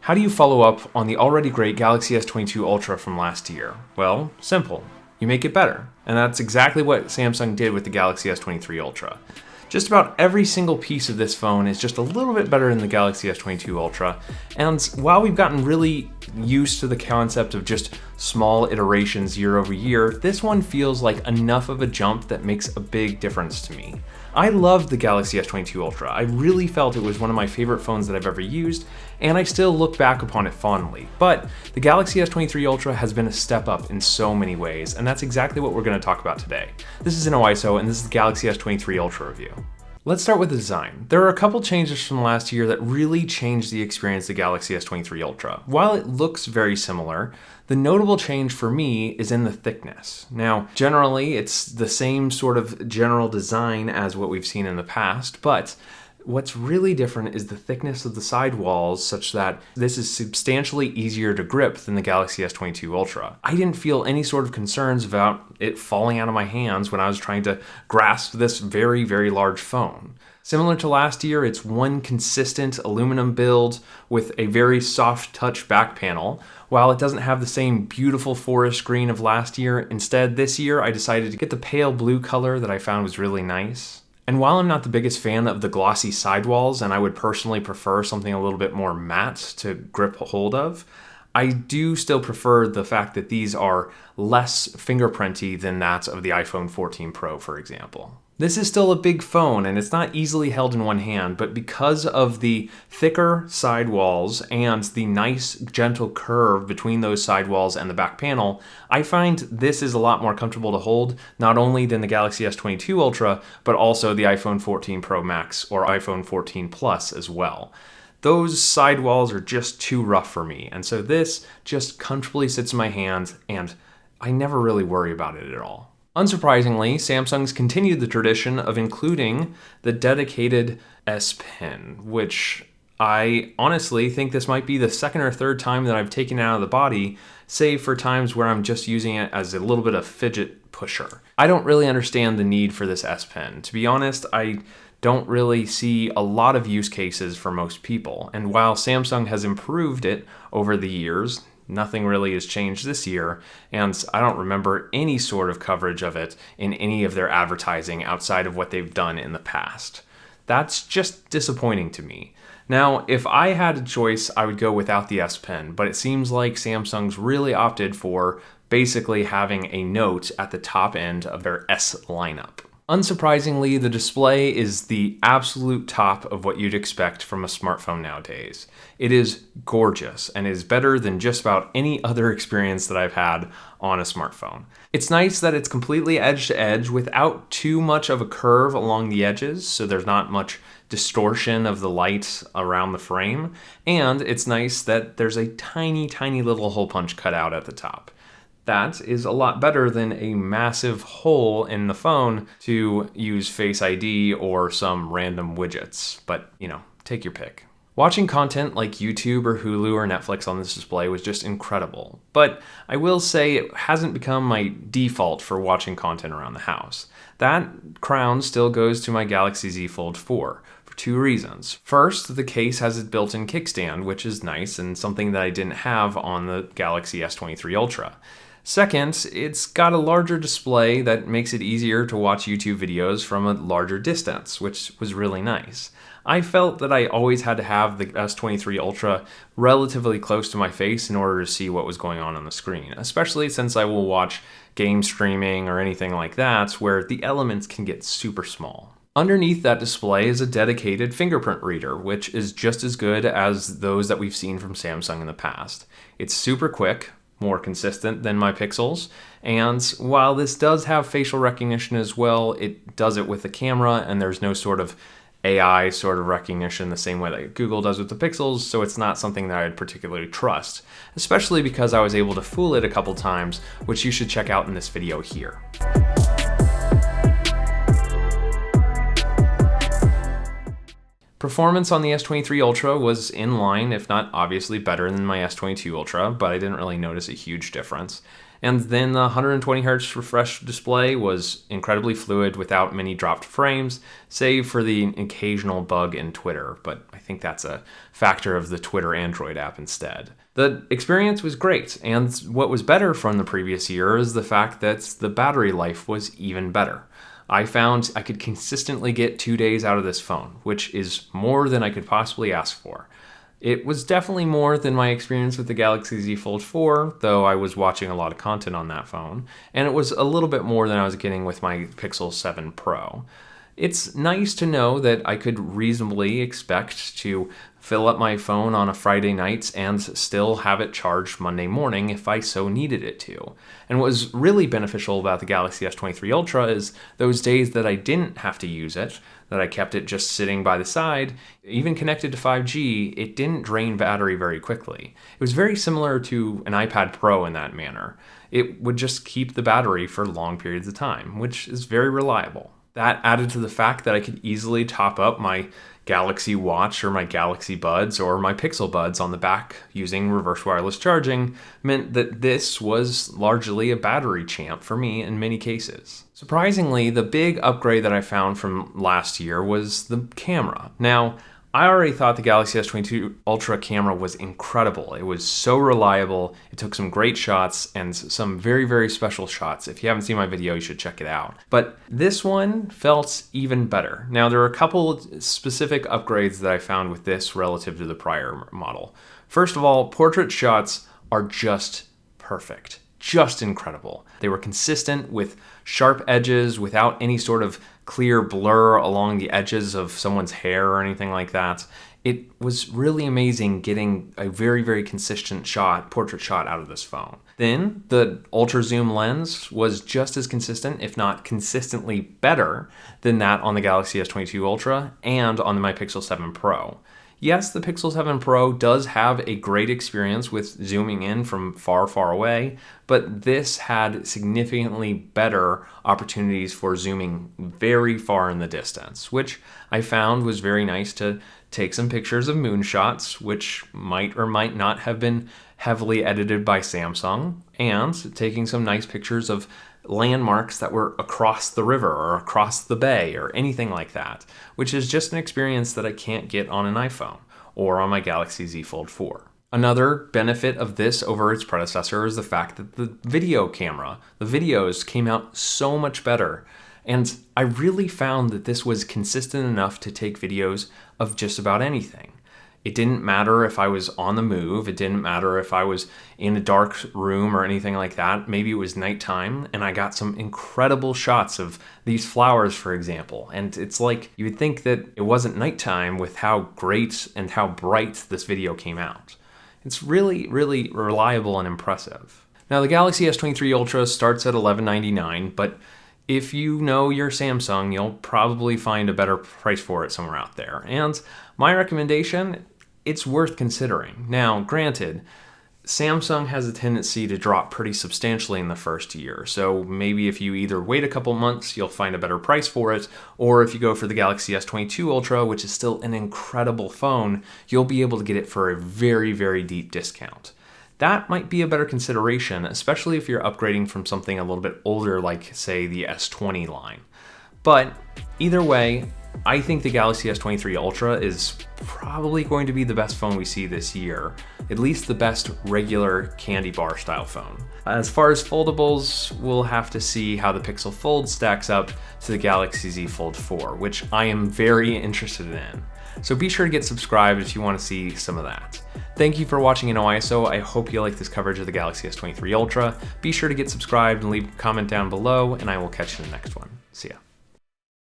How do you follow up on the already great Galaxy S22 Ultra from last year? Well, simple. You make it better. And that's exactly what Samsung did with the Galaxy S23 Ultra. Just about every single piece of this phone is just a little bit better than the Galaxy S22 Ultra. And while we've gotten really used to the concept of just small iterations year over year, this one feels like enough of a jump that makes a big difference to me. I loved the Galaxy S22 Ultra. I really felt it was one of my favorite phones that I've ever used, and I still look back upon it fondly. But the Galaxy S23 Ultra has been a step up in so many ways, and that's exactly what we're going to talk about today. This is InnoIso, and this is the Galaxy S23 Ultra review. Let's start with the design. There are a couple changes from last year that really changed the experience of the Galaxy S23 Ultra. While it looks very similar, the notable change for me is in the thickness. Now, generally, it's the same sort of general design as what we've seen in the past, but what's really different is the thickness of the sidewalls, such that this is substantially easier to grip than the Galaxy S22 Ultra. I didn't feel any sort of concerns about it falling out of my hands when I was trying to grasp this very, very large phone. Similar to last year, it's one consistent aluminum build with a very soft touch back panel. While it doesn't have the same beautiful forest green of last year, instead this year I decided to get the pale blue color that I found was really nice. And while I'm not the biggest fan of the glossy sidewalls, and I would personally prefer something a little bit more matte to grip hold of, I do still prefer the fact that these are less fingerprinty than that of the iPhone 14 Pro, for example. This is still a big phone, and it's not easily held in one hand, but because of the thicker sidewalls and the nice, gentle curve between those sidewalls and the back panel, I find this is a lot more comfortable to hold, not only than the Galaxy S22 Ultra, but also the iPhone 14 Pro Max or iPhone 14 Plus as well. Those sidewalls are just too rough for me, and so this just comfortably sits in my hands, and I never really worry about it at all. Unsurprisingly, Samsung's continued the tradition of including the dedicated S Pen, which I honestly think this might be the second or third time that I've taken it out of the body, save for times where I'm just using it as a little bit of fidget pusher. I don't really understand the need for this S Pen. To be honest, I don't really see a lot of use cases for most people, and while Samsung has improved it over the years, nothing really has changed this year, and I don't remember any sort of coverage of it in any of their advertising outside of what they've done in the past. That's just disappointing to me. Now, if I had a choice, I would go without the S Pen, but it seems like Samsung's really opted for basically having a note at the top end of their S lineup. Unsurprisingly, the display is the absolute top of what you'd expect from a smartphone nowadays. It is gorgeous and is better than just about any other experience that I've had on a smartphone. It's nice that it's completely edge to edge without too much of a curve along the edges, so there's not much distortion of the light around the frame, and it's nice that there's a tiny, tiny little hole punch cut out at the top. That is a lot better than a massive hole in the phone to use Face ID or some random widgets, but take your pick. Watching content like YouTube or Hulu or Netflix on this display was just incredible, but I will say it hasn't become my default for watching content around the house. That crown still goes to my Galaxy Z Fold 4. For two reasons. First, the case has a built-in kickstand, which is nice and something that I didn't have on the Galaxy S23 Ultra. Second, it's got a larger display that makes it easier to watch YouTube videos from a larger distance, which was really nice. I felt that I always had to have the S23 Ultra relatively close to my face in order to see what was going on the screen, especially since I will watch game streaming or anything like that where the elements can get super small. Underneath that display is a dedicated fingerprint reader, which is just as good as those that we've seen from Samsung in the past. It's super quick, more consistent than my Pixels, and while this does have facial recognition as well, it does it with the camera, and there's no sort of AI sort of recognition the same way that Google does with the Pixels, so it's not something that I'd particularly trust, especially because I was able to fool it a couple times, which you should check out in this video here. Performance on the S23 Ultra was in line, if not obviously better than my S22 Ultra, but I didn't really notice a huge difference. And then the 120Hz refresh display was incredibly fluid without many dropped frames, save for the occasional bug in Twitter, but I think that's a factor of the Twitter Android app instead. The experience was great, and what was better from the previous year is the fact that the battery life was even better. I found I could consistently get 2 days out of this phone, which is more than I could possibly ask for. It was definitely more than my experience with the Galaxy Z Fold 4, though I was watching a lot of content on that phone, and it was a little bit more than I was getting with my Pixel 7 Pro. It's nice to know that I could reasonably expect to fill up my phone on a Friday night and still have it charged Monday morning if I so needed it to. And what was really beneficial about the Galaxy S23 Ultra is those days that I didn't have to use it, that I kept it just sitting by the side, even connected to 5G, it didn't drain battery very quickly. It was very similar to an iPad Pro in that manner. It would just keep the battery for long periods of time, which is very reliable. That added to the fact that I could easily top up my Galaxy Watch or my Galaxy Buds or my Pixel Buds on the back using reverse wireless charging meant that this was largely a battery champ for me in many cases. Surprisingly, the big upgrade that I found from last year was the camera. Now, I already thought the Galaxy S22 Ultra camera was incredible. It was so reliable. It took some great shots and some very, very special shots. If you haven't seen my video, you should check it out. But this one felt even better. Now, there are a couple specific upgrades that I found with this relative to the prior model. First of all, portrait shots are just perfect. Just incredible. They were consistent with sharp edges without any sort of clear blur along the edges of someone's hair or anything like that. It was really amazing getting a very, very consistent portrait shot out of this phone. Then the ultra zoom lens was just as consistent, if not consistently better than that on the Galaxy S22 Ultra and on my Pixel 7 Pro. Yes, the Pixel 7 Pro does have a great experience with zooming in from far, far away, but this had significantly better opportunities for zooming very far in the distance, which I found was very nice to take some pictures of moonshots, which might or might not have been heavily edited by Samsung, and taking some nice pictures of landmarks that were across the river or across the bay or anything like that, which is just an experience that I can't get on an iPhone or on my Galaxy Z Fold 4. Another benefit of this over its predecessor is the fact that the video camera, the videos came out so much better. And I really found that this was consistent enough to take videos of just about anything. It didn't matter if I was on the move. It didn't matter if I was in a dark room or anything like that. Maybe it was nighttime and I got some incredible shots of these flowers, for example. And it's like you would think that it wasn't nighttime with how great and how bright this video came out. It's really, really reliable and impressive. Now, the Galaxy S23 Ultra starts at $1199, but if you know your Samsung, you'll probably find a better price for it somewhere out there. And my recommendation, it's worth considering. Now, granted, Samsung has a tendency to drop pretty substantially in the first year. So maybe if you either wait a couple months, you'll find a better price for it, or if you go for the Galaxy S22 Ultra, which is still an incredible phone, you'll be able to get it for a very, very deep discount. That might be a better consideration, especially if you're upgrading from something a little bit older like, say, the S20 line. But either way, I think the Galaxy S23 Ultra is probably going to be the best phone we see this year, at least the best regular candy bar style phone. As far as foldables, we'll have to see how the Pixel Fold stacks up to the Galaxy Z Fold 4, which I am very interested in. So be sure to get subscribed if you want to see some of that. Thank you for watching InnoIso. I hope you like this coverage of the Galaxy S23 Ultra. Be sure to get subscribed and leave a comment down below, and I will catch you in the next one. See ya.